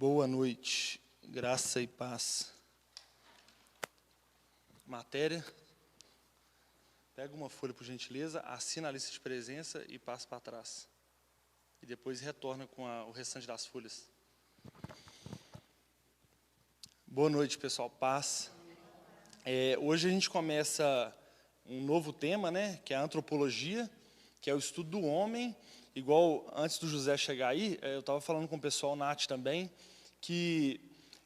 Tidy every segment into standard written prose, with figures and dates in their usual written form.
Boa noite, graça e paz. Matéria. Pega uma folha, por gentileza, assina a lista de presença e passa para trás. E depois retorna com o restante das folhas. Boa noite, pessoal, paz. Hoje a gente começa um novo tema, né, que é a antropologia, que é o estudo do homem. Igual antes do José chegar aí, eu estava falando com o pessoal, Nath também, que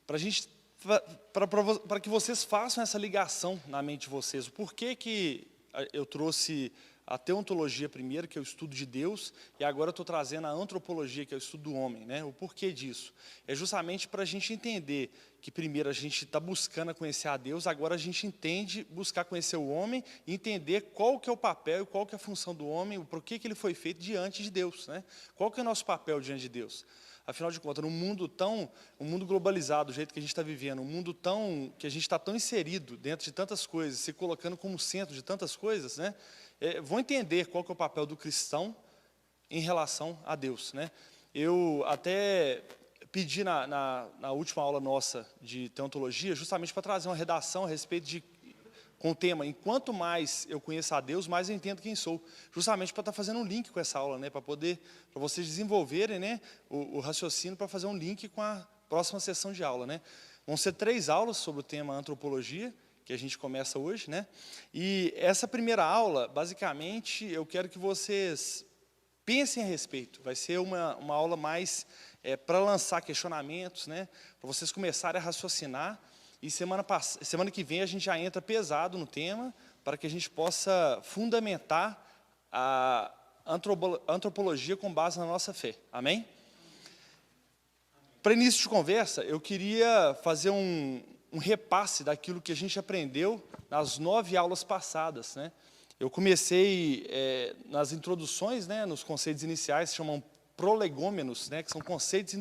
para que vocês façam essa ligação na mente de vocês, o porquê que eu trouxe a teontologia primeiro, que é o estudo de Deus, e agora eu estou trazendo a antropologia, que é o estudo do homem, né? O porquê disso? É justamente para a gente entender que primeiro a gente está buscando conhecer a Deus, agora a gente entende buscar conhecer o homem e entender qual que é o papel e qual que é a função do homem, o porquê que ele foi feito diante de Deus, né? Qual que é o nosso papel diante de Deus? Afinal de contas, um mundo globalizado, do jeito que a gente está vivendo, que a gente está tão inserido dentro de tantas coisas, se colocando como centro de tantas coisas, né? Vão entender qual que é o papel do cristão em relação a Deus, né? Eu até pedi na última aula nossa de teontologia, justamente para trazer uma redação a respeito com o tema, enquanto mais eu conheço a Deus, mais eu entendo quem sou. Justamente para estar fazendo um link com essa aula, né? Para vocês desenvolverem, né, o raciocínio para fazer um link com a próxima sessão de aula, né? Vão ser 3 aulas sobre o tema antropologia, que a gente começa hoje, né? E essa primeira aula, basicamente, eu quero que vocês pensem a respeito. Vai ser uma aula mais para lançar questionamentos, né? Para vocês começarem a raciocinar. E semana que vem a gente já entra pesado no tema, para que a gente possa fundamentar a antropologia com base na nossa fé. Amém? Para início de conversa, eu queria fazer um repasse daquilo que a gente aprendeu nas 9 aulas passadas, né? Eu comecei nas introduções, né, nos conceitos iniciais, se chamam prolegômenos, né, que são conceitos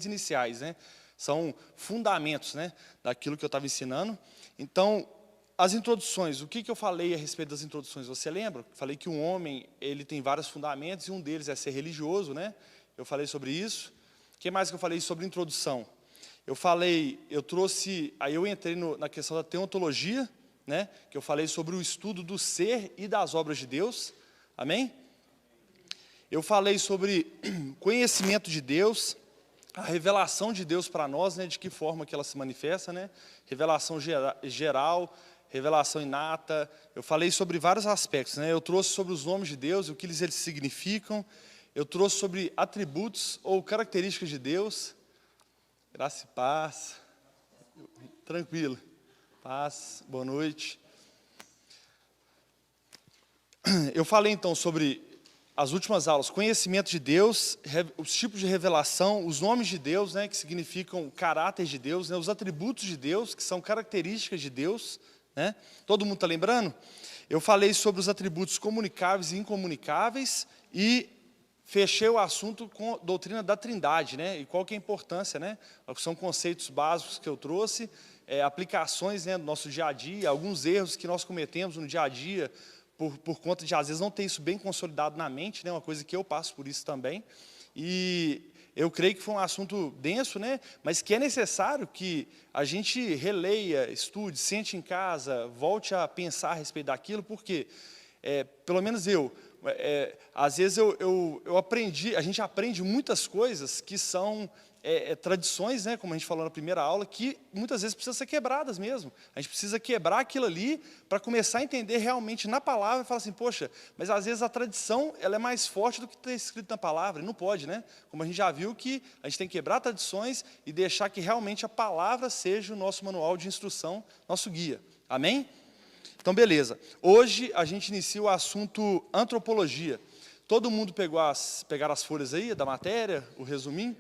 iniciais, né? São fundamentos, né, daquilo que eu estava ensinando. Então, as introduções, o que eu falei a respeito das introduções? Você lembra? Falei que um homem ele tem vários fundamentos e um deles é ser religioso, né? Eu falei sobre isso. O que mais que eu falei sobre introdução? Aí eu entrei na questão da teontologia, né? Que eu falei sobre o estudo do ser e das obras de Deus. Amém? Eu falei sobre conhecimento de Deus, a revelação de Deus para nós, né, de que forma que ela se manifesta, né? Revelação geral, revelação inata. Eu falei sobre vários aspectos, né? Eu trouxe sobre os nomes de Deus, o que eles significam. Eu trouxe sobre atributos ou características de Deus. Graça e paz. Tranquilo. Paz, boa noite. Eu falei então sobre as últimas aulas, conhecimento de Deus, os tipos de revelação, os nomes de Deus, né, que significam o caráter de Deus, né, os atributos de Deus, que são características de Deus, né? Todo mundo está lembrando? Eu falei sobre os atributos comunicáveis e incomunicáveis e fechei o assunto com a doutrina da Trindade, né? E qual que é a importância, né? São conceitos básicos que eu trouxe, aplicações, né, do nosso dia a dia, alguns erros que nós cometemos no dia a dia, por conta de, às vezes, não ter isso bem consolidado na mente, né? Uma coisa que eu passo por isso também. E eu creio que foi um assunto denso, né? Mas que é necessário que a gente releia, estude, sente em casa, volte a pensar a respeito daquilo, porque, pelo menos às vezes eu aprendi, a gente aprende muitas coisas que são tradições, né, como a gente falou na primeira aula, que muitas vezes precisam ser quebradas mesmo. A gente precisa quebrar aquilo ali para começar a entender realmente na palavra e falar assim, poxa, mas às vezes a tradição ela é mais forte do que está escrito na palavra, e não pode, né? Como a gente já viu que a gente tem que quebrar tradições e deixar que realmente a palavra seja o nosso manual de instrução, nosso guia. Amém? Então, beleza. Hoje a gente inicia o assunto antropologia. Todo mundo pegaram as folhas aí da matéria, o resuminho?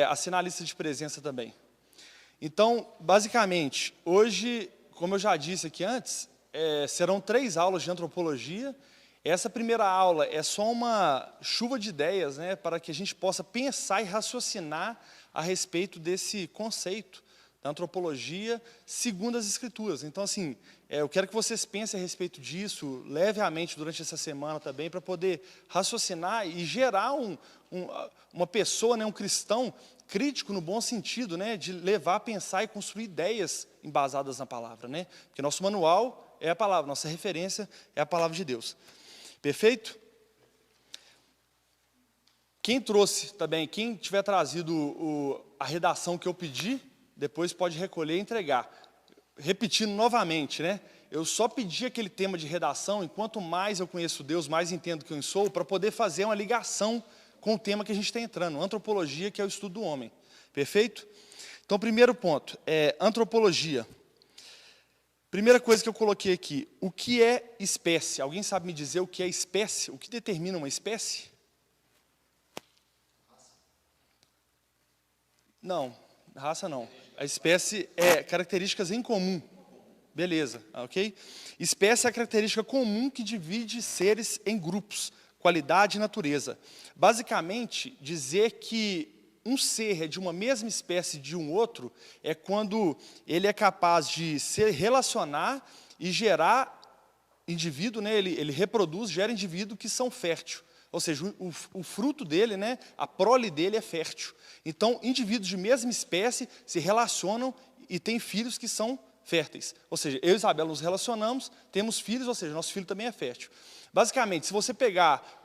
Assinar a lista de presença também. Então, basicamente, hoje, como eu já disse aqui antes, serão 3 aulas de antropologia. Essa primeira aula é só uma chuva de ideias, né, para que a gente possa pensar e raciocinar a respeito desse conceito da antropologia segundo as Escrituras. Então, assim, eu quero que vocês pensem a respeito disso, leve à mente durante essa semana também, para poder raciocinar e gerar uma pessoa, né, um cristão crítico no bom sentido, né, de levar a pensar e construir ideias embasadas na palavra, né? Porque nosso manual é a palavra, nossa referência é a palavra de Deus. Perfeito? Quem trouxe também, quem tiver trazido a redação que eu pedi, depois pode recolher e entregar. Repetindo novamente, né? Eu só pedi aquele tema de redação, e quanto mais eu conheço Deus, mais entendo quem eu sou, para poder fazer uma ligação com o tema que a gente está entrando, antropologia, que é o estudo do homem. Perfeito? Então, primeiro ponto, antropologia. Primeira coisa que eu coloquei aqui, o que é espécie? Alguém sabe me dizer o que é espécie? O que determina uma espécie? Não, raça não. A espécie é características em comum. Beleza, ok? Espécie é a característica comum que divide seres em grupos, qualidade e natureza. Basicamente, dizer que um ser é de uma mesma espécie de um outro é quando ele é capaz de se relacionar e gerar indivíduo, né? Ele reproduz, gera indivíduos que são férteis. Ou seja, o fruto dele, né, a prole dele é fértil. Então, indivíduos de mesma espécie se relacionam e têm filhos que são férteis. Ou seja, eu e Isabela nos relacionamos, temos filhos, ou seja, nosso filho também é fértil. Basicamente, se você pegar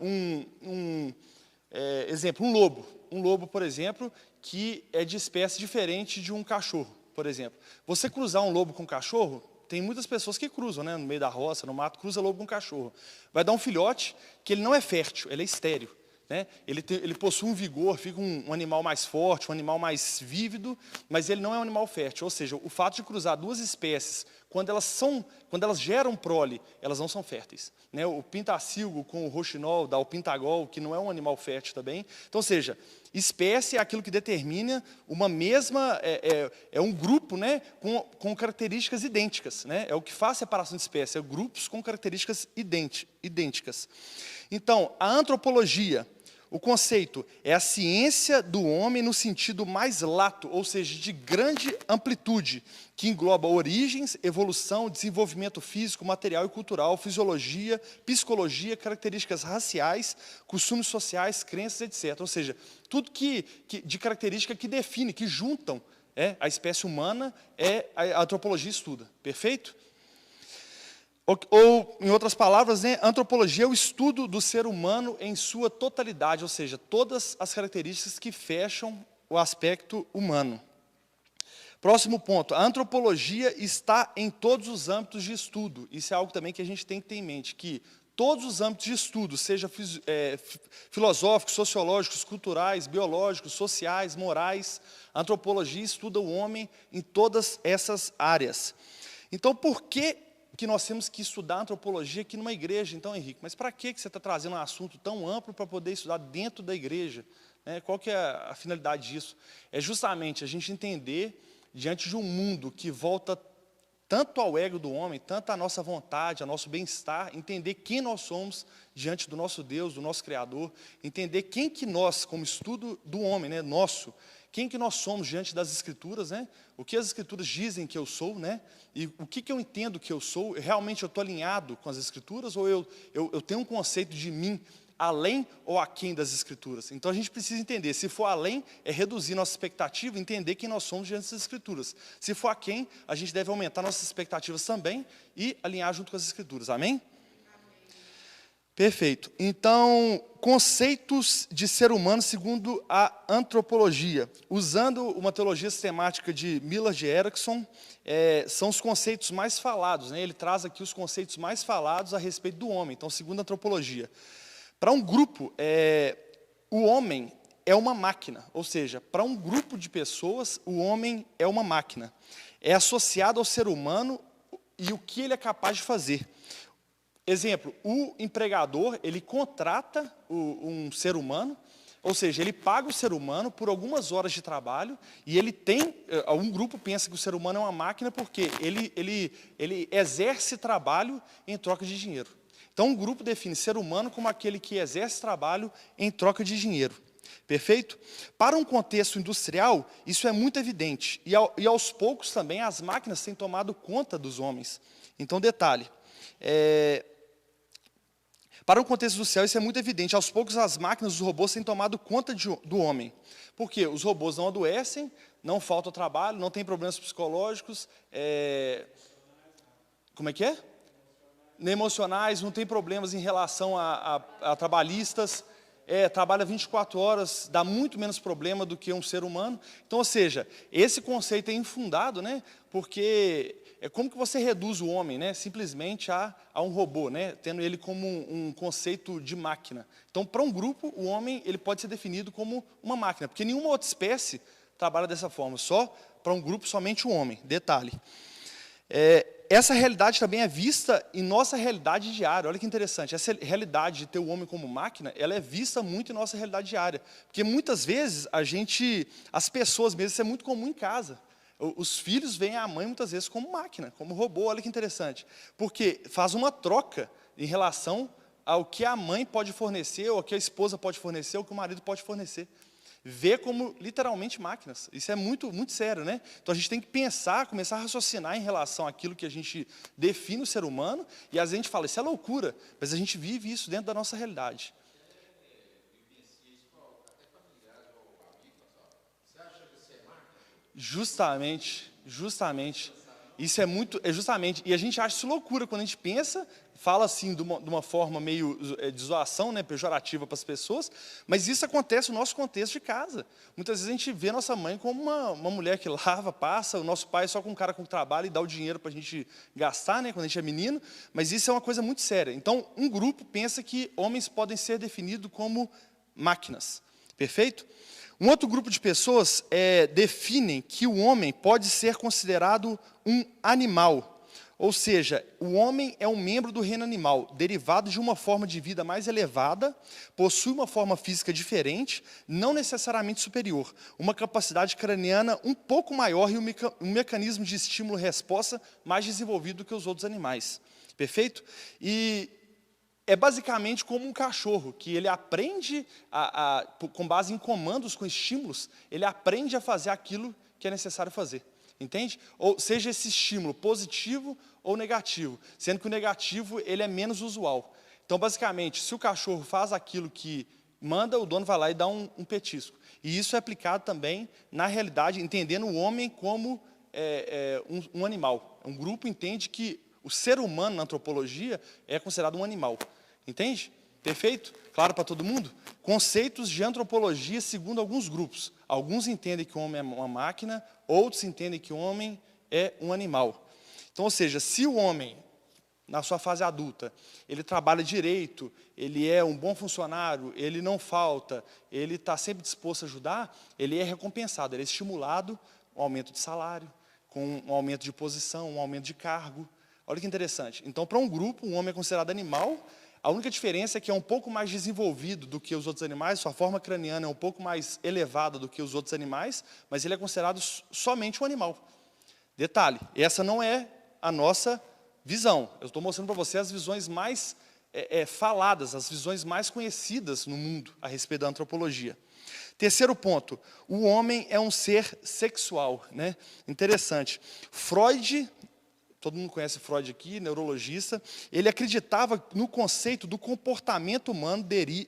exemplo, um lobo, por exemplo, que é de espécie diferente de um cachorro, por exemplo. Você cruzar um lobo com um cachorro, tem muitas pessoas que cruzam, né, no meio da roça, no mato, cruza lobo com cachorro. Vai dar um filhote que ele não é fértil, ele é estéril. Né? Ele possui um vigor, fica um animal mais forte, um animal mais vívido, mas ele não é um animal fértil. Ou seja, o fato de cruzar duas espécies, quando elas geram prole, elas não são férteis. Né? O pintacilgo com o roxinol, dá o pintagol, que não é um animal fértil também. Então, ou seja, espécie é aquilo que determina uma mesma, um grupo, né, com características idênticas. Né? É o que faz separação de espécie, é grupos com características idênticas. Então, a antropologia, o conceito é a ciência do homem no sentido mais lato, ou seja, de grande amplitude, que engloba origens, evolução, desenvolvimento físico, material e cultural, fisiologia, psicologia, características raciais, costumes sociais, crenças, etc. Ou seja, tudo de característica que define, que juntam a espécie humana, a antropologia estuda. Perfeito? Ou, em outras palavras, né, antropologia é o estudo do ser humano em sua totalidade, ou seja, todas as características que fecham o aspecto humano. Próximo ponto, a antropologia está em todos os âmbitos de estudo. Isso é algo também que a gente tem que ter em mente, que todos os âmbitos de estudo, seja filosóficos, sociológicos, culturais, biológicos, sociais, morais, a antropologia estuda o homem em todas essas áreas. Então, por que nós temos que estudar antropologia aqui numa igreja, então, Henrique? Mas para que você está trazendo um assunto tão amplo para poder estudar dentro da igreja? Qual que é a finalidade disso? É justamente a gente entender, diante de um mundo que volta tanto ao ego do homem, tanto à nossa vontade, ao nosso bem-estar, entender quem nós somos diante do nosso Deus, do nosso Criador, entender quem que nós, como estudo do homem, né, nosso, quem que nós somos diante das Escrituras, né? O que as Escrituras dizem que eu sou, né? E o que eu entendo que eu sou, realmente eu estou alinhado com as Escrituras ou eu tenho um conceito de mim além ou aquém das Escrituras? Então a gente precisa entender, se for além, é reduzir nossa expectativa, entender quem nós somos diante das Escrituras. Se for aquém, a gente deve aumentar nossas expectativas também e alinhar junto com as Escrituras. Amém? Perfeito. Então, conceitos de ser humano segundo a antropologia. Usando uma teologia sistemática de Millard Erickson, são os conceitos mais falados. Né? Ele traz aqui os conceitos mais falados a respeito do homem. Então, segundo a antropologia. Para um grupo, o homem é uma máquina. Ou seja, para um grupo de pessoas, o homem é uma máquina. É associado ao ser humano e o que ele é capaz de fazer. Exemplo, o empregador, ele contrata um ser humano, ou seja, ele paga o ser humano por algumas horas de trabalho, e ele tem, algum grupo pensa que o ser humano é uma máquina porque ele exerce trabalho em troca de dinheiro. Então, um grupo define ser humano como aquele que exerce trabalho em troca de dinheiro. Perfeito? Para um contexto industrial, isso é muito evidente. E aos poucos também as máquinas têm tomado conta dos homens. Então, detalhe. Para um contexto industrial, isso é muito evidente. Aos poucos as máquinas, os robôs têm tomado conta do homem. Por quê? Os robôs não adoecem, não falta trabalho, não tem problemas psicológicos. Como é que é? Emocionais, não tem problemas em relação a trabalhistas. Trabalha 24 horas, dá muito menos problema do que um ser humano. Então, ou seja, esse conceito é infundado, né? Porque como que você reduz o homem, né? Simplesmente a um robô, né? Tendo ele como um conceito de máquina. Então, para um grupo, o homem ele pode ser definido como uma máquina, porque nenhuma outra espécie trabalha dessa forma, só para um grupo, somente o homem. Detalhe. Essa realidade também é vista em nossa realidade diária. Olha que interessante, essa realidade de ter o homem como máquina, ela é vista muito em nossa realidade diária. Porque muitas vezes, as pessoas mesmo, isso é muito comum em casa. Os filhos veem a mãe muitas vezes como máquina, como robô, olha que interessante. Porque faz uma troca em relação ao que a mãe pode fornecer, ou o que a esposa pode fornecer, ou o que o marido pode fornecer. Vê como literalmente máquinas. Isso é muito, muito sério, né? Então a gente tem que pensar, começar a raciocinar em relação àquilo que a gente define o ser humano, e às vezes a gente fala, isso é loucura, mas a gente vive isso dentro da nossa realidade. Justamente. Isso é justamente, e a gente acha isso loucura quando a gente pensa, fala assim de uma forma meio de zoação, né, pejorativa para as pessoas, mas isso acontece no nosso contexto de casa. Muitas vezes a gente vê nossa mãe como uma mulher que lava, passa, o nosso pai só com um cara com trabalho e dá o dinheiro para a gente gastar, né, quando a gente é menino, mas isso é uma coisa muito séria. Então, um grupo pensa que homens podem ser definidos como máquinas, perfeito? Um outro grupo de pessoas definem que o homem pode ser considerado um animal. Ou seja, o homem é um membro do reino animal, derivado de uma forma de vida mais elevada, possui uma forma física diferente, não necessariamente superior, uma capacidade craniana um pouco maior e um mecanismo de estímulo-resposta mais desenvolvido do que os outros animais. Perfeito? E é basicamente como um cachorro, que ele aprende, com base em comandos, com estímulos, ele aprende a fazer aquilo que é necessário fazer. Entende? Ou seja, esse estímulo positivo ou negativo, sendo que o negativo ele é menos usual. Então, basicamente, se o cachorro faz aquilo que manda, o dono vai lá e dá um petisco. E isso é aplicado também na realidade, entendendo o homem como um animal. Um grupo entende que o ser humano, na antropologia, é considerado um animal. Entende? Perfeito? Claro para todo mundo? Conceitos de antropologia segundo alguns grupos. Alguns entendem que o homem é uma máquina, outros entendem que o homem é um animal. Então, ou seja, se o homem, na sua fase adulta, ele trabalha direito, ele é um bom funcionário, ele não falta, ele está sempre disposto a ajudar, ele é recompensado, ele é estimulado com um aumento de salário, com um aumento de posição, um aumento de cargo. Olha que interessante. Então, para um grupo, um homem é considerado animal. A única diferença é que é um pouco mais desenvolvido do que os outros animais, sua forma craniana é um pouco mais elevada do que os outros animais, mas ele é considerado somente um animal. Detalhe, essa não é a nossa visão. Eu estou mostrando para você as visões mais faladas, as visões mais conhecidas no mundo a respeito da antropologia. Terceiro ponto, o homem é um ser sexual, né? Interessante. Freud, todo mundo conhece Freud aqui, neurologista, ele acreditava no conceito do comportamento humano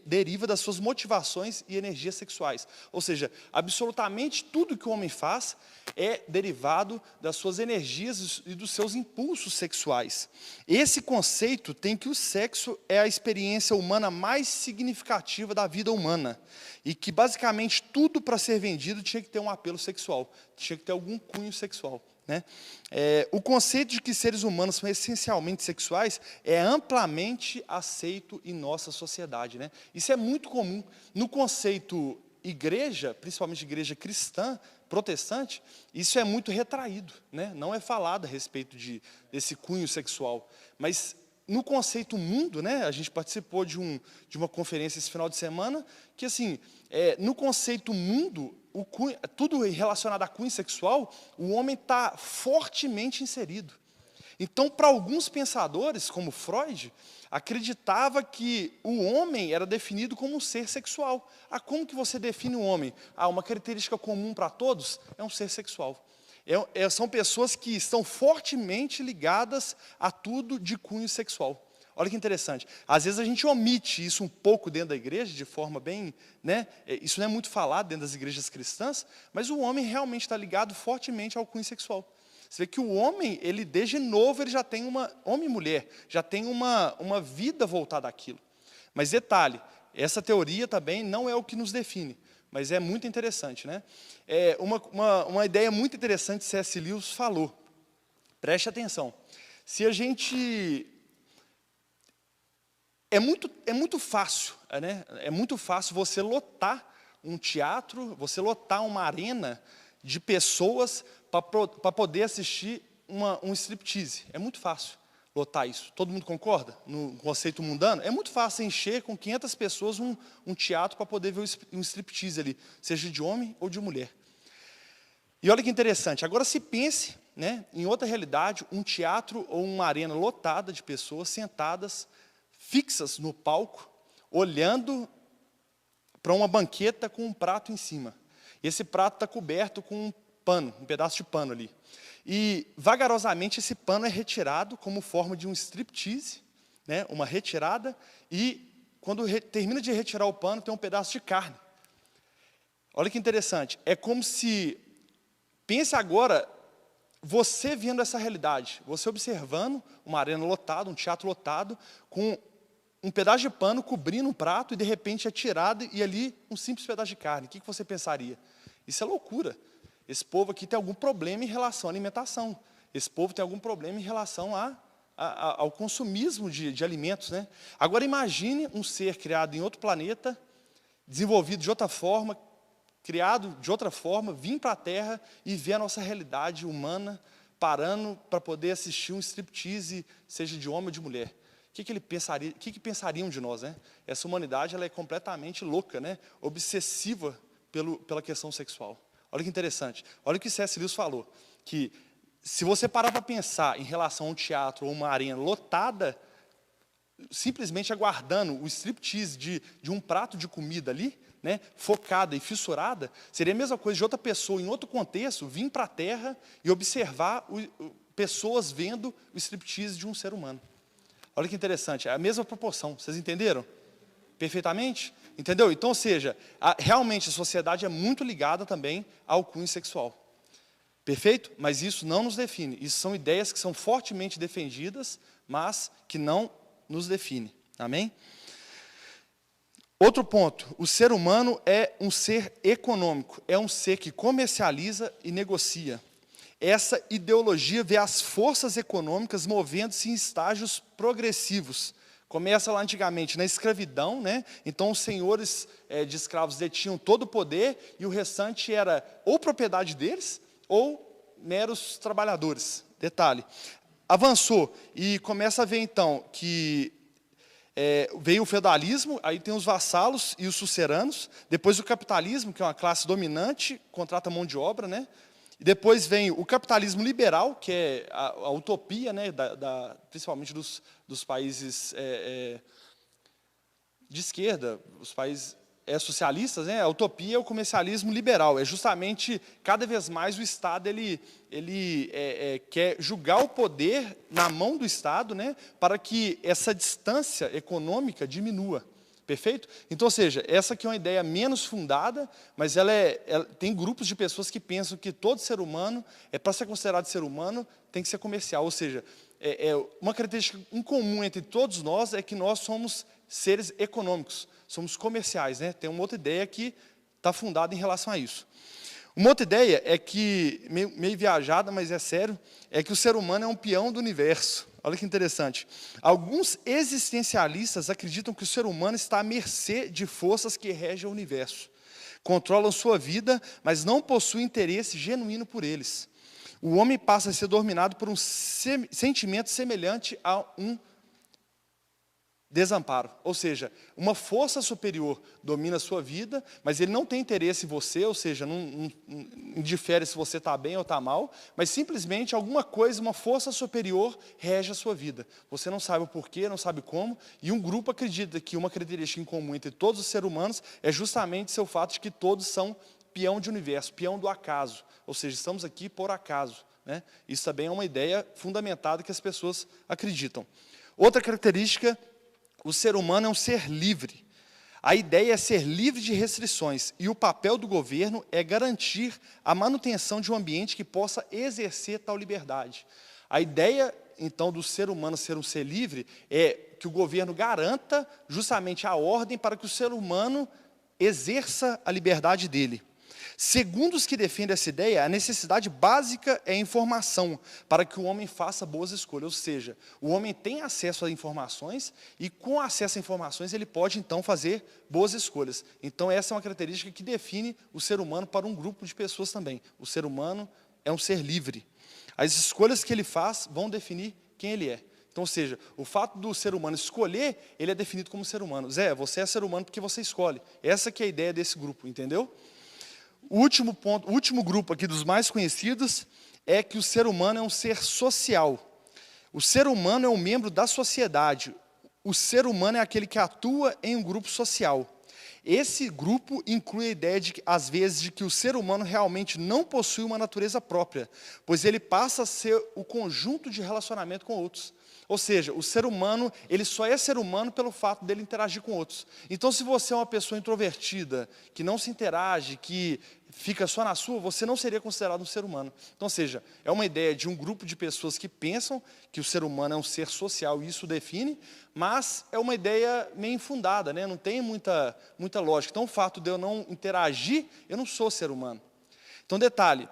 deriva das suas motivações e energias sexuais. Ou seja, absolutamente tudo que o homem faz é derivado das suas energias e dos seus impulsos sexuais. Esse conceito tem que o sexo é a experiência humana mais significativa da vida humana. E que basicamente tudo para ser vendido tinha que ter um apelo sexual, tinha que ter algum cunho sexual. Né? O conceito de que seres humanos são essencialmente sexuais é amplamente aceito em nossa sociedade. Né? Isso é muito comum. No conceito igreja, principalmente igreja cristã, protestante, isso é muito retraído. Né? Não é falado a respeito desse cunho sexual. Mas no conceito mundo, né, a gente participou de uma conferência esse final de semana, que assim, no conceito mundo, tudo relacionado a cunho sexual, o homem está fortemente inserido. Então, para alguns pensadores, como Freud, acreditava que o homem era definido como um ser sexual. Como que você define o homem? Uma característica comum para todos é um ser sexual. São pessoas que estão fortemente ligadas a tudo de cunho sexual. Olha que interessante. Às vezes a gente omite isso um pouco dentro da igreja, de forma bem... isso não é muito falado dentro das igrejas cristãs, mas o homem realmente está ligado fortemente ao cunho sexual. Você vê que o homem, ele desde novo, ele já tem homem e mulher, já tem uma vida voltada àquilo. Mas detalhe, essa teoria também não é o que nos define, mas é muito interessante, né? Uma ideia muito interessante que C.S. Lewis falou. Preste atenção. Se a gente... É muito fácil, né? É muito fácil você lotar um teatro, você lotar uma arena de pessoas para poder assistir um striptease. É muito fácil lotar isso. Todo mundo concorda? No conceito mundano, é muito fácil encher com 500 pessoas um teatro para poder ver um striptease ali, seja de homem ou de mulher. E olha que interessante, agora se pense, né, em outra realidade, um teatro ou uma arena lotada de pessoas sentadas, fixas no palco, olhando para uma banqueta com um prato em cima. E esse prato está coberto com um pano, um pedaço de pano ali. E, vagarosamente, esse pano é retirado como forma de um striptease, né, uma retirada, e, quando termina de retirar o pano, tem um pedaço de carne. Olha que interessante. É como se... Pense agora, você vendo essa realidade, você observando uma arena lotada, um teatro lotado, com um pedaço de pano cobrindo um prato, e, de repente, é tirado, e ali um simples pedaço de carne. O que você pensaria? Isso é loucura. Esse povo aqui tem algum problema em relação à alimentação. Esse povo tem algum problema em relação ao consumismo de alimentos, né? Agora imagine um ser criado em outro planeta, desenvolvido de outra forma, criado de outra forma, vir para a Terra e ver a nossa realidade humana, parando para poder assistir um striptease, seja de homem ou de mulher. O que pensariam de nós, né? Essa humanidade, ela é completamente louca, né? Obsessiva pela questão sexual. Olha que interessante. Olha o que C.S. Lewis falou, que se você parar para pensar em relação a um teatro ou uma arena lotada, simplesmente aguardando o striptease de um prato de comida ali, né, focada e fissurada, seria a mesma coisa de outra pessoa, em outro contexto, vir para a Terra e observar pessoas vendo o striptease de um ser humano. Olha que interessante, é a mesma proporção, vocês entenderam? Perfeitamente? Entendeu? Então, ou seja, realmente a sociedade é muito ligada também ao cunho sexual. Perfeito? Mas isso não nos define. Isso são ideias que são fortemente defendidas, mas que não nos definem. Amém? Outro ponto, o ser humano é um ser econômico, é um ser que comercializa e negocia. Essa ideologia vê as forças econômicas movendo-se em estágios progressivos. Começa lá antigamente na escravidão, né? Então os senhores de escravos detinham todo o poder e o restante era ou propriedade deles ou meros trabalhadores. Detalhe. Avançou e começa a ver então que veio o feudalismo, aí tem os vassalos e os suceranos, depois o capitalismo, que é uma classe dominante, contrata mão de obra, né? E depois vem o capitalismo liberal, que é a utopia, né, principalmente dos países de esquerda, os países socialistas, né, a utopia é o comercialismo liberal. É justamente, cada vez mais, o Estado ele quer julgar o poder na mão do Estado, né, para que essa distância econômica diminua. Perfeito? Então, ou seja, essa aqui é uma ideia menos fundada, mas ela tem grupos de pessoas que pensam que todo ser humano, para ser considerado ser humano, tem que ser comercial. Ou seja, uma característica em comum entre todos nós é que nós somos seres econômicos, somos comerciais, né? Tem uma outra ideia que está fundada em relação a isso. Uma outra ideia é que, meio viajada, mas é sério, é que o ser humano é um peão do universo. Olha que interessante. Alguns existencialistas acreditam que o ser humano está à mercê de forças que regem o universo. Controlam sua vida, mas não possuem interesse genuíno por eles. O homem passa a ser dominado por um sentimento semelhante a um Desamparo, ou seja, uma força superior domina a sua vida, mas ele não tem interesse em você, ou seja, não indifere se você está bem ou está mal, mas simplesmente alguma coisa, uma força superior rege a sua vida. Você não sabe o porquê, não sabe como, e um grupo acredita que uma característica em comum entre todos os seres humanos é justamente seu fato de que todos são peão de universo, peão do acaso, ou seja, estamos aqui por acaso, né? Isso também é uma ideia fundamentada que as pessoas acreditam. Outra característica: o ser humano é um ser livre. A ideia é ser livre de restrições, e o papel do governo é garantir a manutenção de um ambiente que possa exercer tal liberdade. A ideia, então, do ser humano ser um ser livre é que o governo garanta justamente a ordem para que o ser humano exerça a liberdade dele. Segundo os que defendem essa ideia, a necessidade básica é a informação, para que o homem faça boas escolhas. Ou seja, o homem tem acesso a informações, e com acesso a informações ele pode, então, fazer boas escolhas. Então, essa é uma característica que define o ser humano para um grupo de pessoas também. O ser humano é um ser livre. As escolhas que ele faz vão definir quem ele é. Então, ou seja, o fato do ser humano escolher, ele é definido como ser humano. Zé, você é ser humano porque você escolhe. Essa que é a ideia desse grupo, entendeu? O último ponto, o último grupo aqui dos mais conhecidos é que o ser humano é um ser social. O ser humano é um membro da sociedade. O ser humano é aquele que atua em um grupo social. Esse grupo inclui a ideia, às vezes, de que o ser humano realmente não possui uma natureza própria, pois ele passa a ser o conjunto de relacionamento com outros. Ou seja, o ser humano, ele só é ser humano pelo fato dele interagir com outros. Então, se você é uma pessoa introvertida, que não se interage, que fica só na sua, você não seria considerado um ser humano. Então, ou seja, é uma ideia de um grupo de pessoas que pensam que o ser humano é um ser social, e isso define, mas é uma ideia meio infundada, né? Não tem muita lógica. Então, o fato de eu não interagir, eu não sou ser humano. Então, detalhe,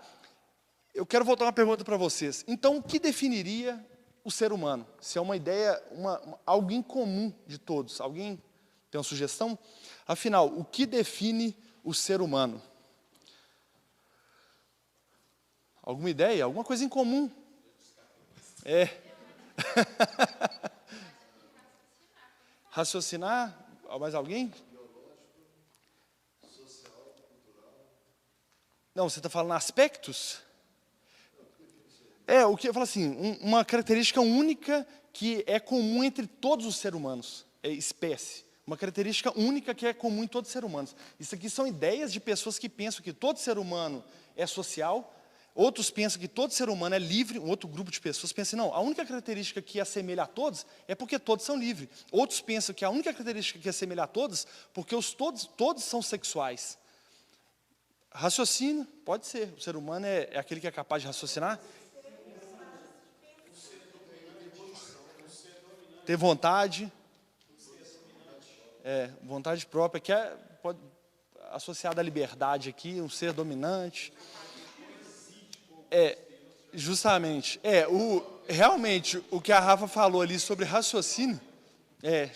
eu quero voltar uma pergunta para vocês. Então, o que definiria o ser humano? Se é uma ideia, algo em comum de todos. Alguém tem uma sugestão? Afinal, o que define o ser humano? Alguma ideia? Alguma coisa em comum? É. Raciocinar? Mais alguém? Não, você está falando aspectos? O que eu falo assim, uma característica única que é comum entre todos os seres humanos, é espécie. Uma característica única que é comum em todos os seres humanos. Isso aqui são ideias de pessoas que pensam que todo ser humano é social, outros pensam que todo ser humano é livre, um outro grupo de pessoas pensa, não, a única característica que assemelha a todos é porque todos são livres. Outros pensam que a única característica que assemelha a todos, porque todos são sexuais. Raciocínio, pode ser, o ser humano é aquele que é capaz de raciocinar. Ter vontade, vontade própria, que pode associada à liberdade aqui, um ser dominante. Justamente, realmente, o que a Rafa falou ali sobre raciocínio,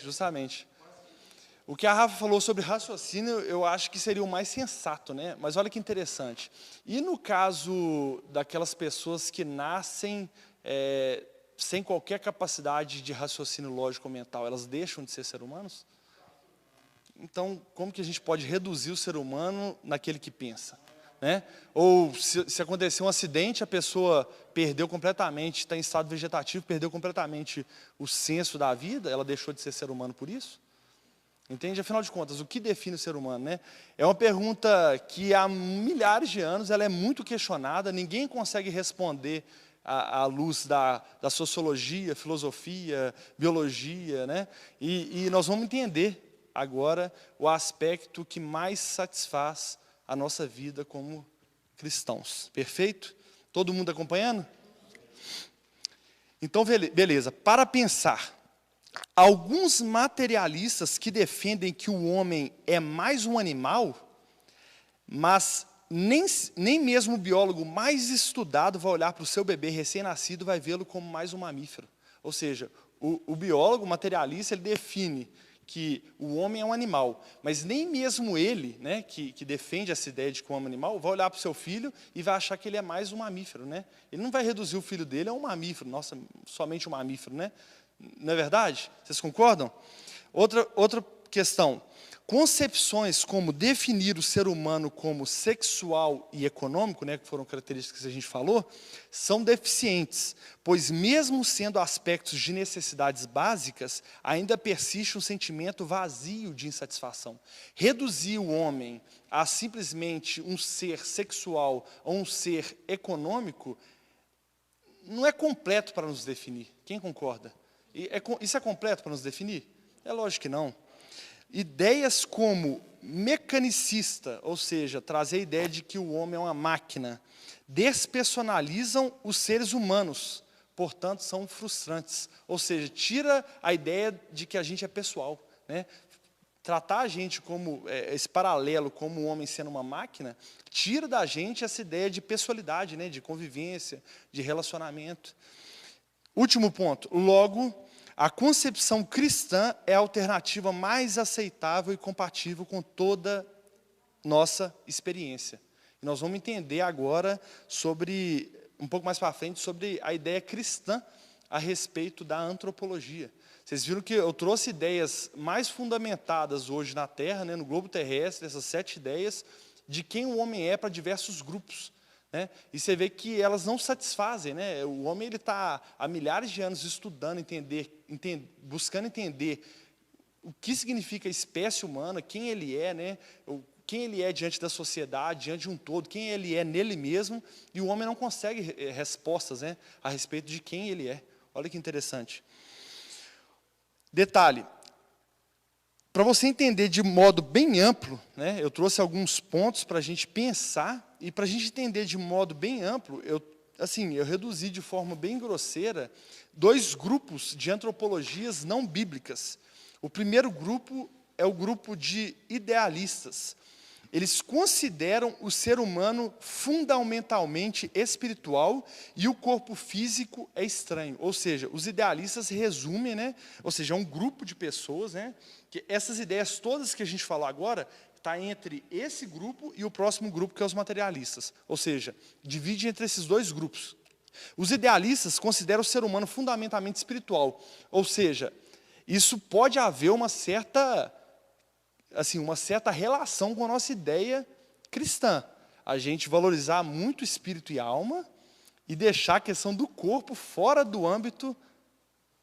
justamente. O que a Rafa falou sobre raciocínio, eu acho que seria o mais sensato, né? Mas olha que interessante. E no caso daquelas pessoas que nascem sem qualquer capacidade de raciocínio lógico ou mental, elas deixam de ser humanos? Então, como que a gente pode reduzir o ser humano naquele que pensa? Né? Ou se acontecer um acidente, a pessoa perdeu completamente, está em estado vegetativo, perdeu completamente o senso da vida, ela deixou de ser humano por isso? Entende? Afinal de contas, o que define o ser humano? Né? É uma pergunta que há milhares de anos ela é muito questionada, ninguém consegue responder à luz da sociologia, filosofia, biologia, né? E nós vamos entender agora o aspecto que mais satisfaz a nossa vida como cristãos. Perfeito? Todo mundo acompanhando? Então, beleza. Para pensar, alguns materialistas que defendem que o homem é mais um animal, mas nem mesmo o biólogo mais estudado vai olhar para o seu bebê recém-nascido e vai vê-lo como mais um mamífero. Ou seja, o biólogo, o materialista, ele define que o homem é um animal, mas nem mesmo ele, né, que defende essa ideia de que o homem é um animal, vai olhar para o seu filho e vai achar que ele é mais um mamífero. Né? Ele não vai reduzir o filho dele a um mamífero, nossa, somente um mamífero. Né? Não é verdade? Vocês concordam? Outra questão. Concepções como definir o ser humano como sexual e econômico, né, que foram características que a gente falou, são deficientes, pois mesmo sendo aspectos de necessidades básicas, ainda persiste um sentimento vazio de insatisfação. Reduzir o homem a simplesmente um ser sexual ou um ser econômico não é completo para nos definir. Quem concorda? Isso é completo para nos definir? É lógico que não. Ideias como mecanicista, ou seja, trazer a ideia de que o homem é uma máquina, despersonalizam os seres humanos, portanto, são frustrantes. Ou seja, tira a ideia de que a gente é pessoal, né? Tratar a gente como, esse paralelo, como o homem sendo uma máquina, tira da gente essa ideia de pessoalidade, né? De convivência, de relacionamento. Último ponto. Logo, a concepção cristã é a alternativa mais aceitável e compatível com toda nossa experiência. E nós vamos entender agora sobre, um pouco mais para frente, sobre a ideia cristã a respeito da antropologia. Vocês viram que eu trouxe ideias mais fundamentadas hoje na Terra, né, no globo terrestre, essas 7 ideias, de quem o homem é para diversos grupos. Né? E você vê que elas não satisfazem. Né? O homem está há milhares de anos estudando, buscando entender o que significa a espécie humana, quem ele é, né? Quem ele é diante da sociedade, diante de um todo, quem ele é nele mesmo, e o homem não consegue respostas, né, a respeito de quem ele é. Olha que interessante. Detalhe, para você entender de modo bem amplo, né, eu trouxe alguns pontos para a gente pensar, e para a gente entender de modo bem amplo, eu reduzi de forma bem grosseira 2 grupos de antropologias não bíblicas. O primeiro grupo é o grupo de idealistas. Eles consideram o ser humano fundamentalmente espiritual e o corpo físico é estranho. Ou seja, os idealistas resumem, né? Ou seja, é um grupo de pessoas, né? Que essas ideias todas que a gente falou agora está entre esse grupo e o próximo grupo, que é os materialistas. Ou seja, divide entre esses 2 grupos. Os idealistas consideram o ser humano fundamentalmente espiritual. Ou seja, isso pode haver uma certa relação com a nossa ideia cristã. A gente valorizar muito espírito e alma e deixar a questão do corpo fora do âmbito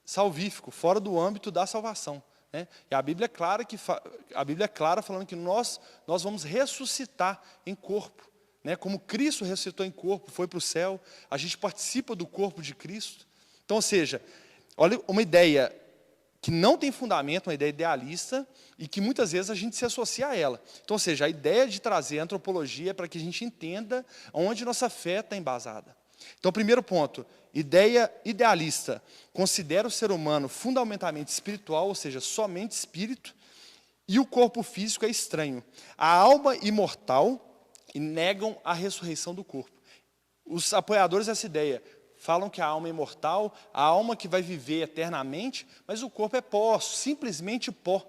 salvífico, fora do âmbito da salvação. Né? E a Bíblia é clara falando que nós vamos ressuscitar em corpo. Né? Como Cristo ressuscitou em corpo, foi para o céu, a gente participa do corpo de Cristo. Então, ou seja, olha uma ideia que não tem fundamento, uma ideia idealista, e que muitas vezes a gente se associa a ela. Então, ou seja, a ideia de trazer a antropologia é para que a gente entenda onde nossa fé está embasada. Então, primeiro ponto, ideia idealista, considera o ser humano fundamentalmente espiritual, ou seja, somente espírito, e o corpo físico é estranho. A alma imortal, e negam a ressurreição do corpo. Os apoiadores dessa ideia falam que a alma é imortal, a alma que vai viver eternamente, mas o corpo é pó, simplesmente pó,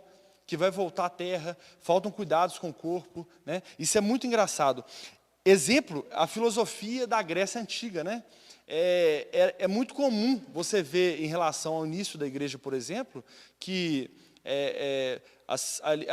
que vai voltar à terra, faltam cuidados com o corpo. Né? Isso é muito engraçado. Exemplo, a filosofia da Grécia Antiga. Né? É muito comum você ver, em relação ao início da igreja, por exemplo, que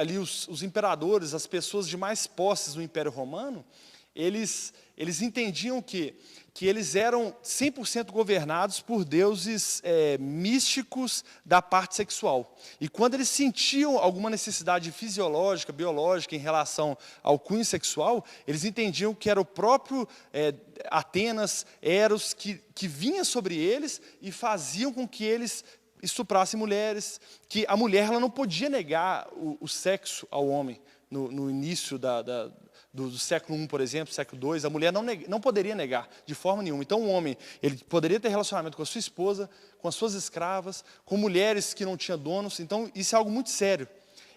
ali os imperadores, as pessoas de mais posses no Império Romano, eles entendiam que eles eram 100% governados por deuses místicos da parte sexual. E quando eles sentiam alguma necessidade fisiológica, biológica, em relação ao cunho sexual, eles entendiam que era o próprio Atenas, Eros, que vinha sobre eles e faziam com que eles estuprassem mulheres, que a mulher ela não podia negar o sexo ao homem. No início do século I, por exemplo, século II, a mulher não poderia negar, de forma nenhuma. Então, o homem ele poderia ter relacionamento com a sua esposa, com as suas escravas, com mulheres que não tinham donos. Então, isso é algo muito sério.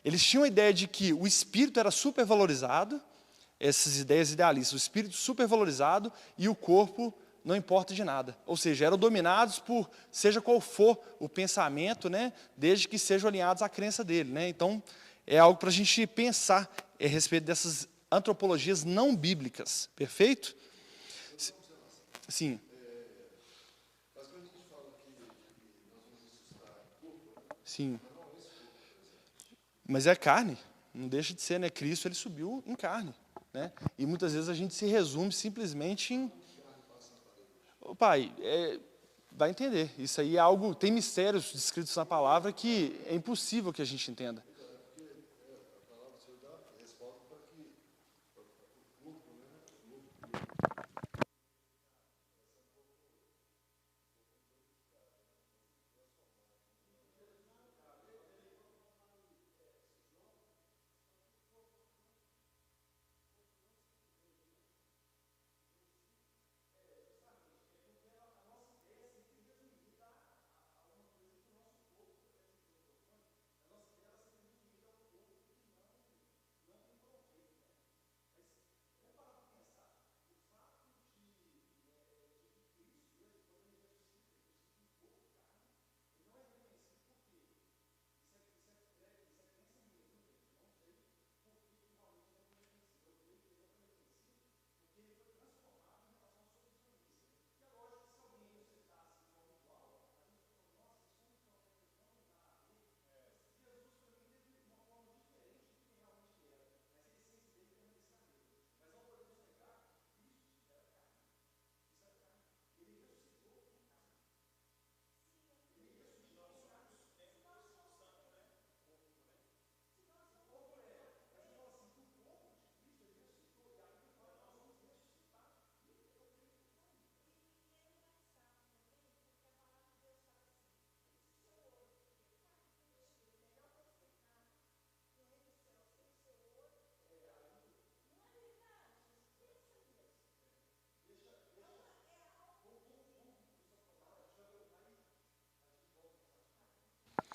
Eles tinham a ideia de que o espírito era supervalorizado, essas ideias idealistas, o espírito supervalorizado e o corpo não importa de nada. Ou seja, eram dominados por, seja qual for o pensamento, né, desde que sejam alinhados à crença dele. Né? Então, é algo para a gente pensar a respeito dessas antropologias não bíblicas. Perfeito? Sim. Sim. Mas é carne, não deixa de ser, né? Cristo, ele subiu em carne, né? E muitas vezes a gente se resume simplesmente em... Ô, pai, vai entender, isso aí é algo, tem mistérios descritos na palavra que é impossível que a gente entenda.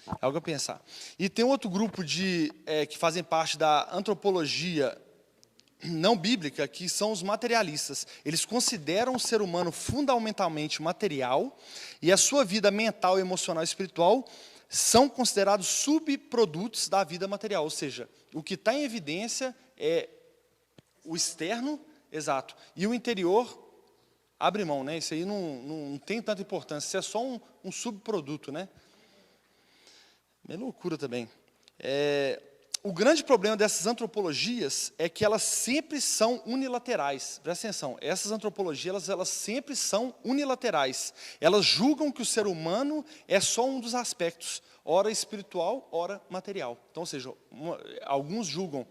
É algo a pensar. E tem outro grupo que fazem parte da antropologia não bíblica, que são os materialistas. Eles consideram o ser humano fundamentalmente material e a sua vida mental, emocional e espiritual são considerados subprodutos da vida material. Ou seja, o que está em evidência é o externo, exato, e o interior abre mão, né? Isso aí não tem tanta importância, isso é só um subproduto, né? É loucura também. O grande problema dessas antropologias é que elas sempre são unilaterais. Presta atenção, essas antropologias elas sempre são unilaterais. Elas julgam que o ser humano é só um dos aspectos, ora espiritual, ora material. Então, ou seja, alguns julgam,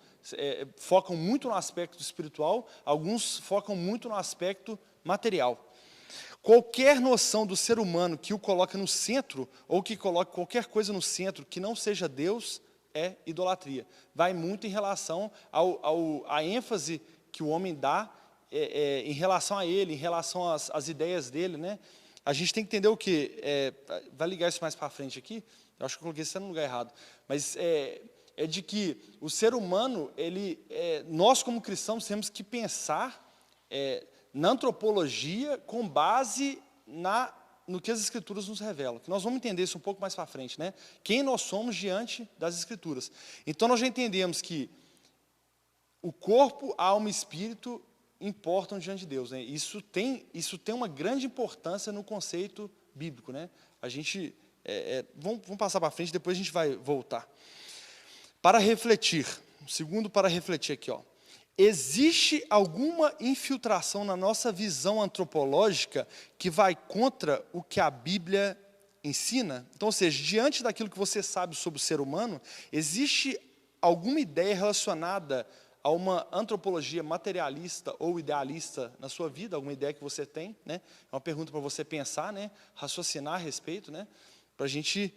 focam muito no aspecto espiritual, alguns focam muito no aspecto material. Qualquer noção do ser humano que o coloca no centro, ou que coloque qualquer coisa no centro que não seja Deus, é idolatria. Vai muito em relação à ênfase que o homem dá em relação a ele, em relação às ideias dele, né? A gente tem que entender o quê? Vai ligar isso mais para frente aqui? Eu acho que eu coloquei isso no lugar errado. Mas é de que o ser humano, nós como cristãos temos que pensar na antropologia com base no que as Escrituras nos revelam. Que nós vamos entender isso um pouco mais para frente, né? Quem nós somos diante das Escrituras. Então, nós já entendemos que o corpo, a alma e o espírito importam diante de Deus, né? Isso tem uma grande importância no conceito bíblico, né? A gente, vamos passar para frente, depois a gente vai voltar. Para refletir, segundo para refletir aqui, ó. Existe alguma infiltração na nossa visão antropológica que vai contra o que a Bíblia ensina? Então, ou seja, diante daquilo que você sabe sobre o ser humano, existe alguma ideia relacionada a uma antropologia materialista ou idealista na sua vida? Alguma ideia que você tem, né? É uma pergunta para você pensar, né? Raciocinar a respeito, né? Para a gente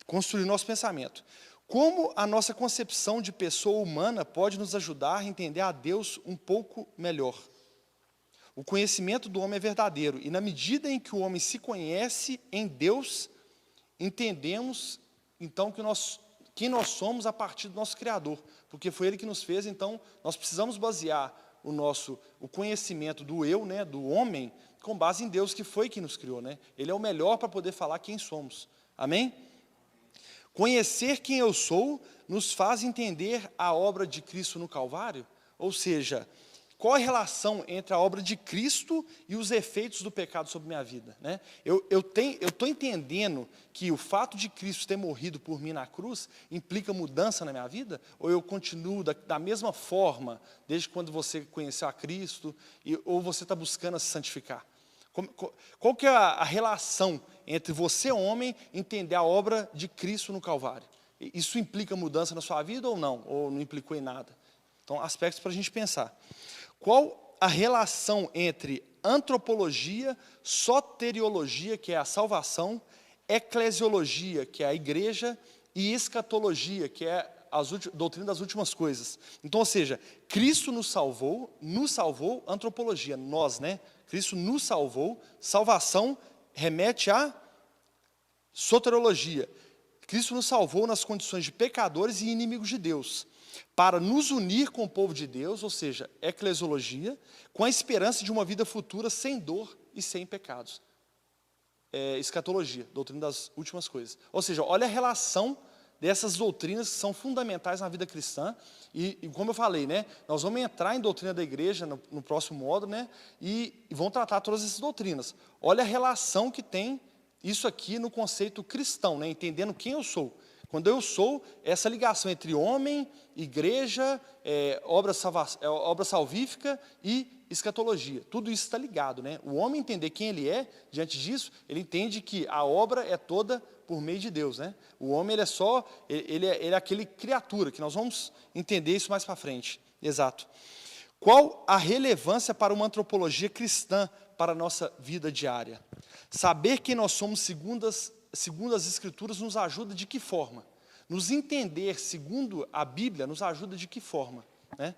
construir o nosso pensamento. Como a nossa concepção de pessoa humana pode nos ajudar a entender a Deus um pouco melhor? O conhecimento do homem é verdadeiro, e na medida em que o homem se conhece em Deus, entendemos, então, quem nós somos a partir do nosso Criador, porque foi Ele que nos fez, então, nós precisamos basear o conhecimento do eu, né, do homem, com base em Deus, que foi quem nos criou, né? Ele é o melhor para poder falar quem somos. Amém? Conhecer quem eu sou nos faz entender a obra de Cristo no Calvário, ou seja, qual a relação entre a obra de Cristo e os efeitos do pecado sobre minha vida, né? Eu estou entendendo que o fato de Cristo ter morrido por mim na cruz implica mudança na minha vida? Ou eu continuo da mesma forma, desde quando você conheceu a Cristo, ou você está buscando se santificar? Qual que é a relação entre você, homem, entender a obra de Cristo no Calvário? Isso implica mudança na sua vida ou não? Ou não implicou em nada? Então, aspectos para a gente pensar. Qual a relação entre antropologia, soteriologia, que é a salvação, eclesiologia, que é a igreja, e escatologia, que é a doutrina das últimas coisas? Então, ou seja, Cristo nos salvou, antropologia, nós, né? Cristo nos salvou, salvação remete à soteriologia. Cristo nos salvou nas condições de pecadores e inimigos de Deus, para nos unir com o povo de Deus, ou seja, eclesiologia, com a esperança de uma vida futura sem dor e sem pecados. Escatologia, doutrina das últimas coisas. Ou seja, olha a relação dessas doutrinas que são fundamentais na vida cristã, e como eu falei, né, nós vamos entrar em doutrina da igreja no próximo módulo, né, e vamos tratar todas essas doutrinas. Olha a relação que tem isso aqui no conceito cristão, né, entendendo quem eu sou. Quando eu sou, essa ligação entre homem, igreja, obra salvífica e escatologia. Tudo isso está ligado, né? O homem entender quem ele é, diante disso, ele entende que a obra é toda por meio de Deus, né? O homem, ele é aquele criatura, que nós vamos entender isso mais para frente. Exato. Qual a relevância para uma antropologia cristã para a nossa vida diária? Saber quem nós somos segundo as Escrituras nos ajuda de que forma? Nos entender segundo a Bíblia nos ajuda de que forma, né?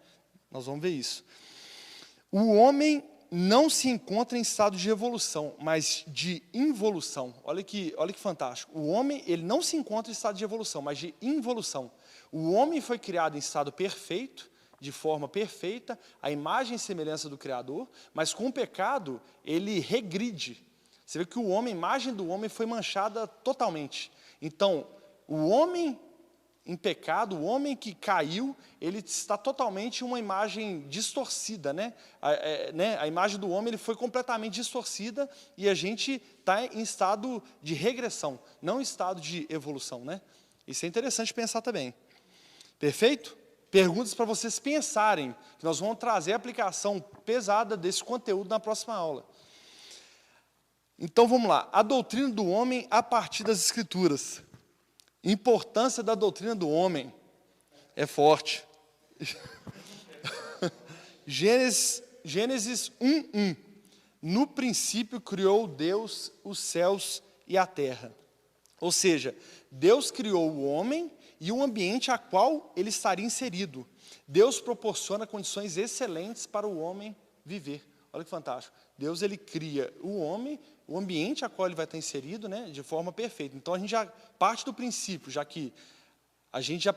Nós vamos ver isso. O homem não se encontra em estado de evolução, mas de involução. Olha que fantástico. O homem, ele não se encontra em estado de evolução, mas de involução. O homem foi criado em estado perfeito, de forma perfeita, a imagem e semelhança do Criador, mas com o pecado, ele regride. Você vê que a imagem do homem foi manchada totalmente. Então, o homem em pecado, o homem que caiu, ele está totalmente uma imagem distorcida, né? A imagem do homem ele foi completamente distorcida e a gente está em estado de regressão, não em estado de evolução, né? Isso é interessante pensar também. Perfeito? Perguntas para vocês pensarem, que nós vamos trazer a aplicação pesada desse conteúdo na próxima aula. Então vamos lá, a doutrina do homem a partir das Escrituras. Importância da doutrina do homem é forte. Gênesis 1:1. No princípio criou Deus os céus e a terra. Ou seja, Deus criou o homem e o ambiente a qual ele estaria inserido. Deus proporciona condições excelentes para o homem viver. Olha que fantástico. Deus ele cria o homem, o ambiente a qual ele vai estar inserido, né, de forma perfeita. Então a gente já parte do princípio, já que a gente já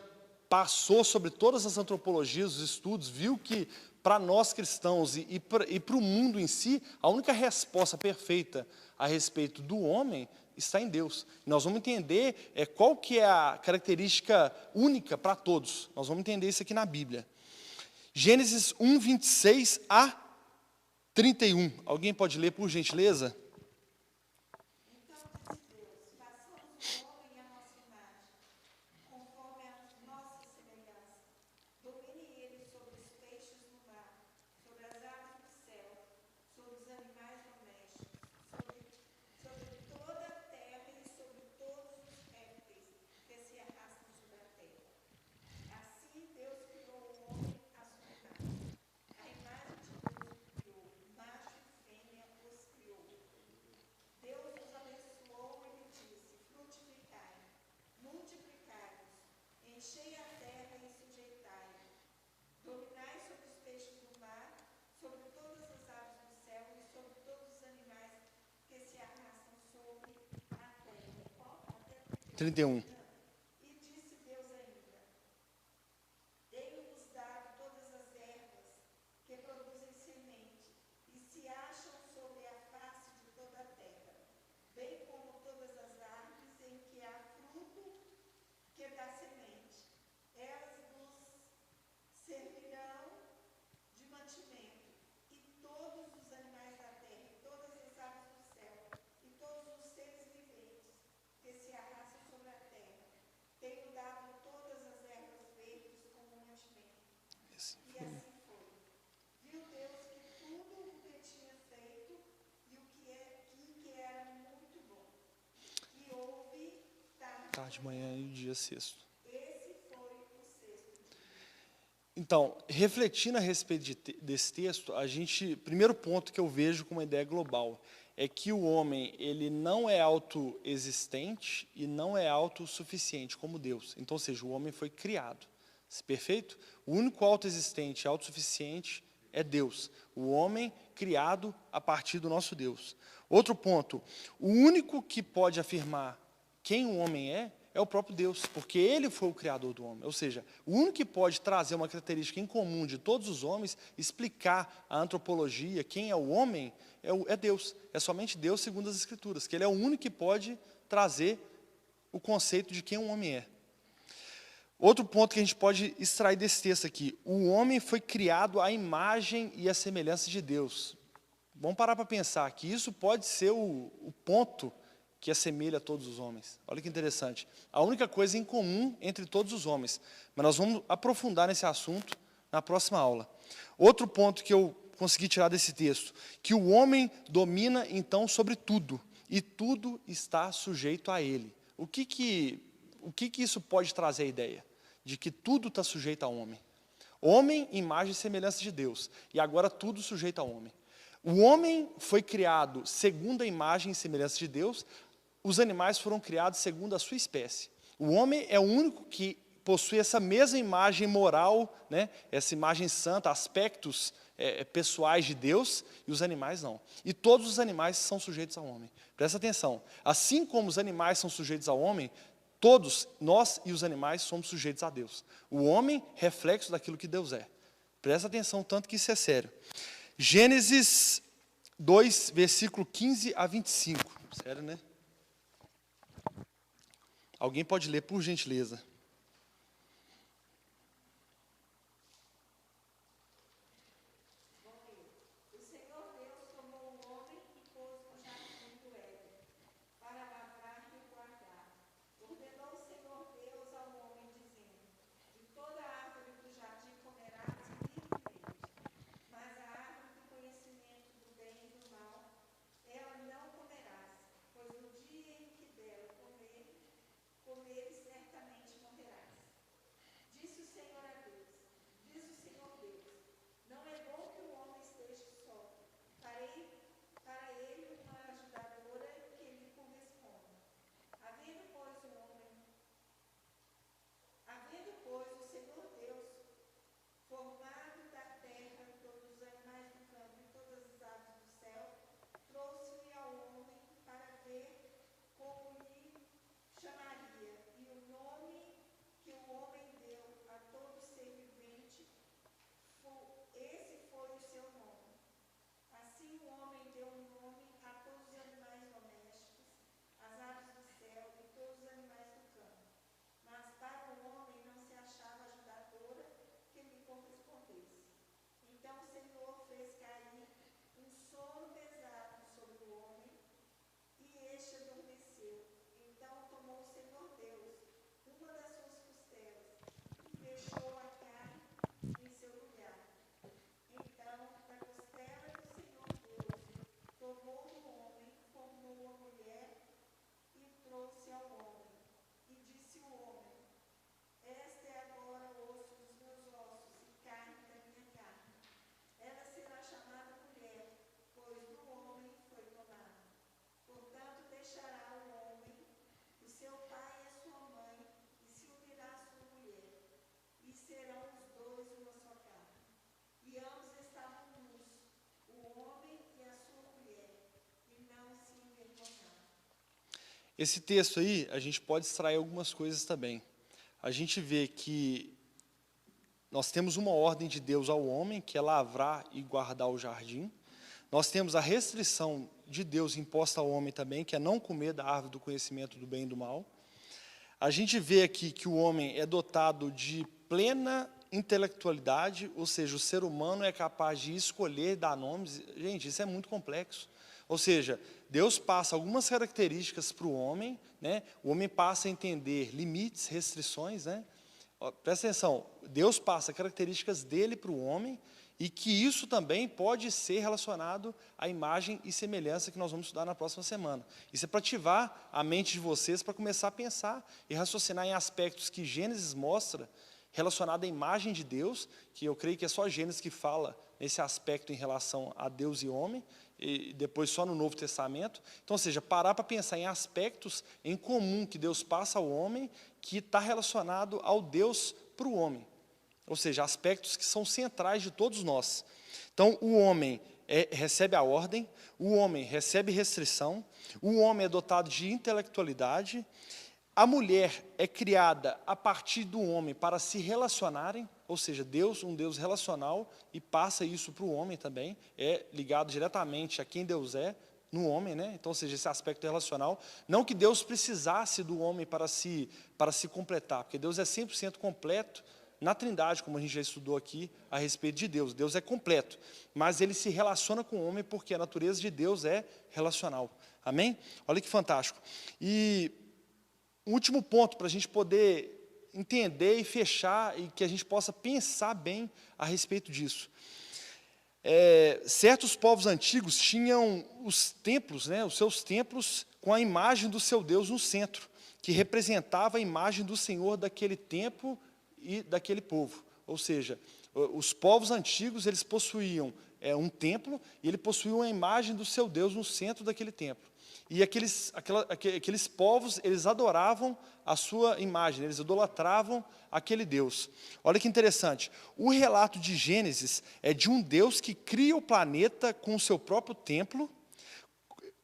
passou sobre todas as antropologias, os estudos, viu que para nós cristãos e para o mundo em si, a única resposta perfeita a respeito do homem está em Deus. Nós vamos entender qual que é a característica única para todos. Nós vamos entender isso aqui na Bíblia. Gênesis 1:26 a 31. Alguém pode ler, por gentileza? Sobre todas as aves do céu e sobre todos os animais que se arrastam sobre a terra. 31. E disse Deus ainda: tenho-vos dado todas as ervas que produzem semente e se acham sobre a face de toda a terra, bem como todas as árvores em que há fruto que dá semente. Elas vos servirão de mantimento. de manhã e o dia sexto. Esse foi o sexto. Então, refletindo a respeito desse texto, primeiro ponto que eu vejo como uma ideia global é que o homem, ele não é autoexistente e não é autossuficiente como Deus. Então, ou seja, o homem foi criado. Perfeito? O único autoexistente e autossuficiente é Deus. O homem criado a partir do nosso Deus. Outro ponto, o único que pode afirmar quem o homem é o próprio Deus, porque ele foi o criador do homem. Ou seja, o único que pode trazer uma característica em comum de todos os homens, explicar a antropologia, quem é o homem, é Deus. É somente Deus, segundo as Escrituras, que ele é o único que pode trazer o conceito de quem um homem é. Outro ponto que a gente pode extrair desse texto aqui, o homem foi criado à imagem e à semelhança de Deus. Vamos parar para pensar que isso pode ser o ponto que assemelha a todos os homens. Olha que interessante. A única coisa em comum entre todos os homens. Mas nós vamos aprofundar nesse assunto na próxima aula. Outro ponto que eu consegui tirar desse texto, que o homem domina então sobre tudo, e tudo está sujeito a ele. O que isso pode trazer a ideia? De que tudo está sujeito ao homem. Homem, imagem e semelhança de Deus. E agora tudo sujeito ao homem. O homem foi criado segundo a imagem e semelhança de Deus. Os animais foram criados segundo a sua espécie. O homem é o único que possui essa mesma imagem moral, né? Essa imagem santa, aspectos pessoais de Deus, e os animais não. E todos os animais são sujeitos ao homem. Presta atenção. Assim como os animais são sujeitos ao homem, todos, nós e os animais, somos sujeitos a Deus. O homem, reflexo daquilo que Deus é. Presta atenção, tanto que isso é sério. Gênesis 2, versículo 15 a 25. Sério, né? Alguém pode ler, por gentileza. O Senhor Deus tomou o homem e pôs no jardim do Éden, para lavrar e guardar. Ordenou o Senhor Deus ao homem, dizendo: de toda árvore do jardim comerás livremente, mas a árvore do conhecimento do bem e do mal, ela não comerás, pois no dia em que dela comeres, certamente morrerás. Disse o Senhor Deus, não é bom que o homem esteja só. Farei para ele uma ajudadora que lhe corresponda. Havendo, pois, o Senhor Deus formado da terra todos os animais do campo e todas as aves do céu, trouxe-lhe ao homem para ver como lhe chamaria. E o nome que o homem deu a todo ser vivente, esse foi o seu nome. Assim o homem deu um nome a todos os animais domésticos, às aves do céu e todos os animais do campo. Mas para o homem não se achava ajudadora que lhe correspondesse. Então o Senhor fez cair um sono pesado sobre o homem, e este adormeceu. Então tomou o Senhor Deus uma das suas costelas e fechou a carne em seu lugar. Então, da costela do Senhor Deus, tomou do homem, formou uma mulher e trouxe ao homem. E disse o homem: esta é agora o osso dos meus ossos e carne da minha carne. Ela será chamada mulher, pois do homem foi tomada. Portanto, deixará o homem o seu pai e a sua mãe, e se unirá à sua mulher, e serão os dois uma só carne. E ambos estavam nus, o homem e a sua mulher, e não se envergonharam. Esse texto aí, a gente pode extrair algumas coisas também. A gente vê que nós temos uma ordem de Deus ao homem, que é lavrar e guardar o jardim. Nós temos a restrição de Deus imposta ao homem também, que é não comer da árvore do conhecimento do bem e do mal. A gente vê aqui que o homem é dotado de plena intelectualidade, ou seja, o ser humano é capaz de escolher, dar nomes. Gente, isso é muito complexo. Ou seja, Deus passa algumas características para o homem, né? O homem passa a entender limites, restrições, né? Presta atenção, Deus passa características dele para o homem, e que isso também pode ser relacionado à imagem e semelhança que nós vamos estudar na próxima semana. Isso é para ativar a mente de vocês para começar a pensar e raciocinar em aspectos que Gênesis mostra relacionado à imagem de Deus, que eu creio que é só Gênesis que fala nesse aspecto em relação a Deus e homem, e depois só no Novo Testamento. Então, ou seja, parar para pensar em aspectos em comum que Deus passa ao homem, que está relacionado ao Deus para o homem. Ou seja, aspectos que são centrais de todos nós. Então, o homem recebe a ordem, o homem recebe restrição, o homem é dotado de intelectualidade, a mulher é criada a partir do homem para se relacionarem, ou seja, Deus, um Deus relacional, e passa isso para o homem também, é ligado diretamente a quem Deus é, no homem, né? Então, ou seja, esse aspecto relacional. Não que Deus precisasse do homem para se completar, porque Deus é 100% completo na Trindade, como a gente já estudou aqui a respeito de Deus. Deus é completo, mas ele se relaciona com o homem porque a natureza de Deus é relacional. Amém? Olha que fantástico. E um último ponto para a gente poder entender e fechar e que a gente possa pensar bem a respeito disso. Certos povos antigos tinham os templos, né, os seus templos com a imagem do seu Deus no centro, que representava a imagem do Senhor daquele tempo e daquele povo. Ou seja, os povos antigos, eles possuíam um templo e ele possuía uma imagem do seu Deus no centro daquele templo. E aqueles povos, eles adoravam a sua imagem, eles idolatravam aquele Deus. Olha que interessante, o relato de Gênesis é de um Deus que cria o planeta com o seu próprio templo,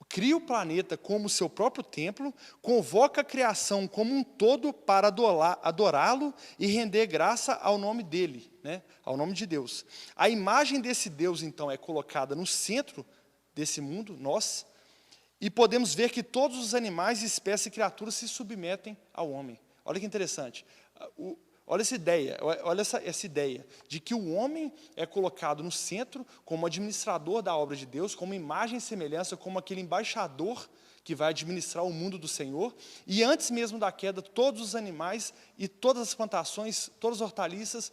cria o planeta como seu próprio templo, convoca a criação como um todo para adorá-lo e render graça ao nome dele, né? Ao nome de Deus. A imagem desse Deus, então, é colocada no centro desse mundo, nós, e podemos ver que todos os animais, espécies e criaturas se submetem ao homem. Olha que interessante. Olha essa ideia de que o homem é colocado no centro como administrador da obra de Deus, como imagem e semelhança, como aquele embaixador que vai administrar o mundo do Senhor. E antes mesmo da queda, todos os animais e todas as plantações, todas as hortaliças,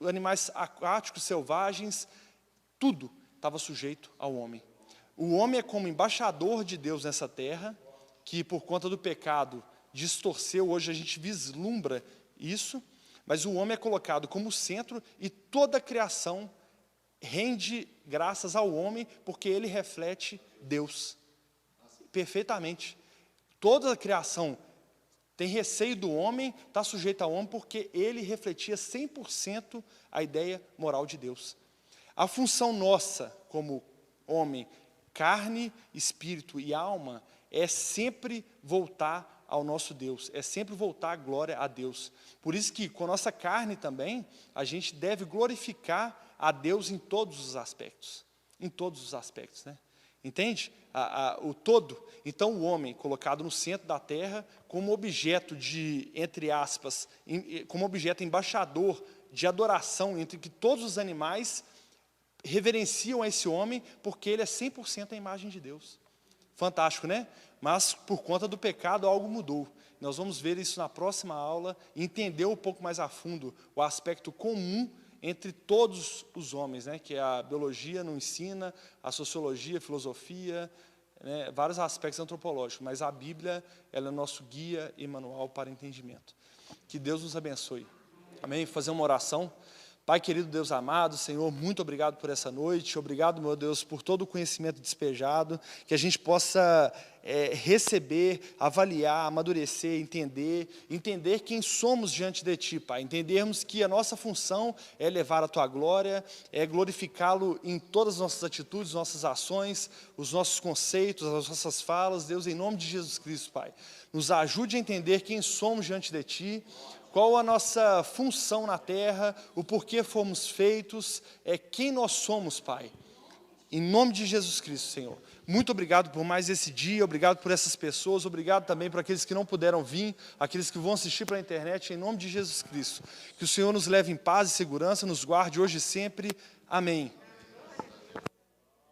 animais aquáticos, selvagens, tudo estava sujeito ao homem. O homem é como embaixador de Deus nessa terra, que por conta do pecado distorceu, hoje a gente vislumbra isso, mas o homem é colocado como centro e toda a criação rende graças ao homem, porque ele reflete Deus perfeitamente. Toda a criação tem receio do homem, está sujeita ao homem, porque ele refletia 100% a ideia moral de Deus. A função nossa como homem, carne, espírito e alma, é sempre voltar ao nosso Deus, é sempre voltar a glória a Deus. Por isso que com a nossa carne também, a gente deve glorificar a Deus em todos os aspectos, né? Entende? O todo. Então o homem colocado no centro da terra como objeto de, entre aspas, como objeto embaixador de adoração, entre que todos os animais reverenciam a esse homem, porque ele é 100% a imagem de Deus. Fantástico, né? Mas por conta do pecado algo mudou. Nós vamos ver isso na próxima aula e entender um pouco mais a fundo o aspecto comum entre todos os homens, né? Que a biologia não ensina, a sociologia, a filosofia, né? Vários aspectos antropológicos, mas a Bíblia ela é nosso guia e manual para entendimento. Que Deus nos abençoe. Amém? Vou fazer uma oração. Pai querido, Deus amado, Senhor, muito obrigado por essa noite, obrigado, meu Deus, por todo o conhecimento despejado, que a gente possa receber, avaliar, amadurecer, entender quem somos diante de Ti, Pai, entendermos que a nossa função é levar a Tua glória, é glorificá-lo em todas as nossas atitudes, nossas ações, os nossos conceitos, as nossas falas, Deus, em nome de Jesus Cristo, Pai, nos ajude a entender quem somos diante de Ti, qual a nossa função na terra, o porquê fomos feitos, quem nós somos, Pai. Em nome de Jesus Cristo, Senhor. Muito obrigado por mais esse dia, obrigado por essas pessoas, obrigado também por aqueles que não puderam vir, aqueles que vão assistir pela internet, em nome de Jesus Cristo. Que o Senhor nos leve em paz e segurança, nos guarde hoje e sempre. Amém.